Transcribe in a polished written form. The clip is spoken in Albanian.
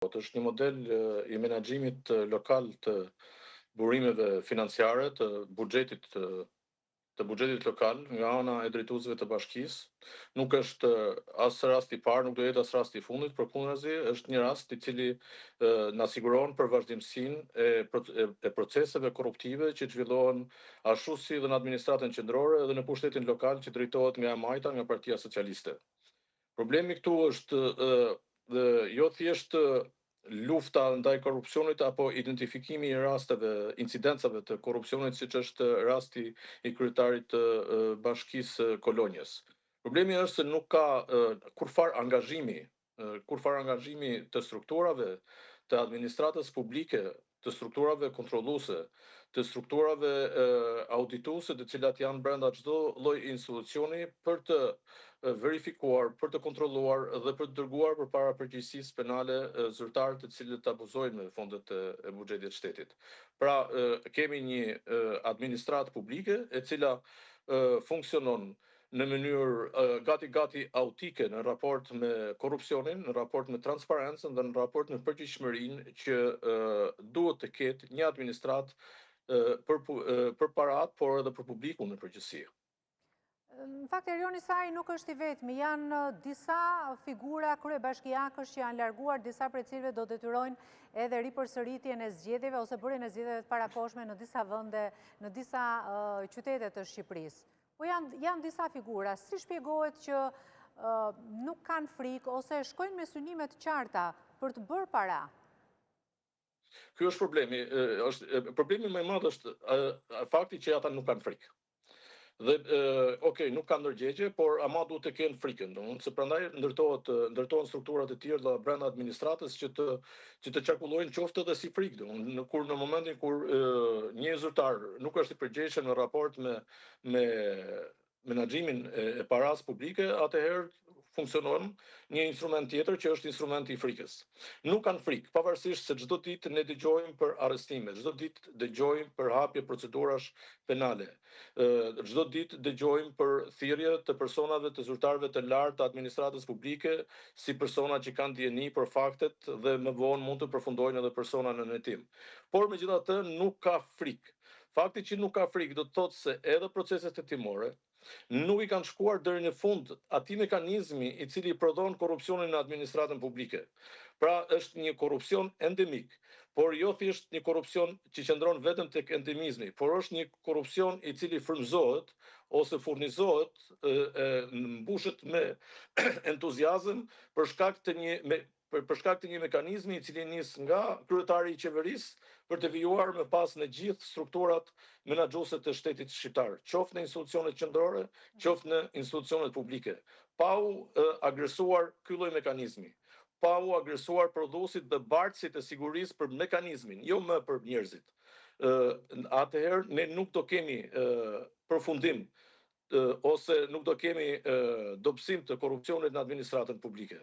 Është një model i menaxhimit lokal të burimeve financiare të buxhetit lokal nga ana e drejtuesve të bashkisë. Nuk është as rasti i parë, nuk do jetë as rasti i fundit, përkundrazi është një rast i cili na siguron për vazhdimsinë e proceseve korruptive që zhvillohen ashtu si dhe në administratën qendrore dhe në pushtetin lokal që drejtohet nga e majta nga Partia Socialiste. Problemi këtu është jo thjesht lufta ndaj korrupsionit apo identifikimi i rasteve, incidencave të korrupsionit, siç është rasti i kryetarit të Bashkisë Kolonjës. Problemi është se nuk ka kurfar angazhimi të strukturave të administratës publike, të strukturave kontrolluese, të strukturave audituese, të cilat janë brenda çdo lloj institucioni për të verifikuar, për të kontrolluar dhe për të dërguar përpara përgjegjësisë penale zyrtarët të cilët abuzojnë me fondet e buxhetit të shtetit. Pra, kemi një administratë publike e cila funksionon në mënyrë gati autike në raport me korrupsionin, në raport me transparencën dhe në raport me përgjegjësinë që duhet të ketë një administratë për parat, por edhe për publikun në përgjithësi. Në fakt, Erioni Saj nuk është i vetmi, janë disa figura kryebashkiakësh që janë larguar, disa prej cilëve do detyrojnë edhe ripërsëritjen e zgjedhjeve ose bërjen e zgjedhjeve të parakohshme në disa vende, në disa qytete të Shqipërisë. Po janë disa figura, si shpjegohet që nuk kanë frikë ose shkojnë me synime të qarta për të bërë para? Ky është problemi. Problemi më i madh është fakti që ata nuk kanë frikë. Dhe nuk kanë ndërgjegje, por ama duhet të kenë frikën, se prandaj ndërtohen strukturat e tjera brenda administratës që të qarkullojnë qoftë edhe si frikë, kur në momentin kur një zyrtar nuk është i përgjegjshëm në raport me menaxhimin e paras publike, atëherë funksionon një instrument tjetër që është instrumenti i frikës. Nuk kanë frikë, pavarësisht se çdo ditë ne dëgjojmë për arrestime, çdo ditë dëgjojmë për hapje procedurash penale, çdo ditë dëgjojmë për thirrje të personave, të zyrtarëve të lartë të administratës publike, si persona që kanë dieni për faktet dhe më vonë mund të përfundojnë edhe persona në hetim. Por megjithatë nuk ka frikë. Fakti që nuk ka frikë do të thotë se edhe proceset hetimore nuk i kanë shkuar deri në fund atij mekanizmi i cili prodhon korrupsionin në administratën publike. Pra është një korrupsion endemik, por jo thjesht një korrupsion që qëndron vetëm tek endemizmi, por është një korrupsion i cili frymëzohet ose furnizohet, mbushet me entuziazëm për shkak të një mekanizmi i cili nis nga kryetari i qeverisë për të vijuar më pas në gjithë strukturat menaxhuese të shtetit shqiptar, qoftë në institucionet qendrore, qoftë në institucionet publike. Pa u agresuar ky lloj mekanizmi, pa u agresuar prodhuesit dhe bartësit e sigurisë për mekanizmin, jo më për njerëzit. Atëherë ne nuk do kemi përfundim ose nuk do kemi dobësim të korrupsionit në administratën publike.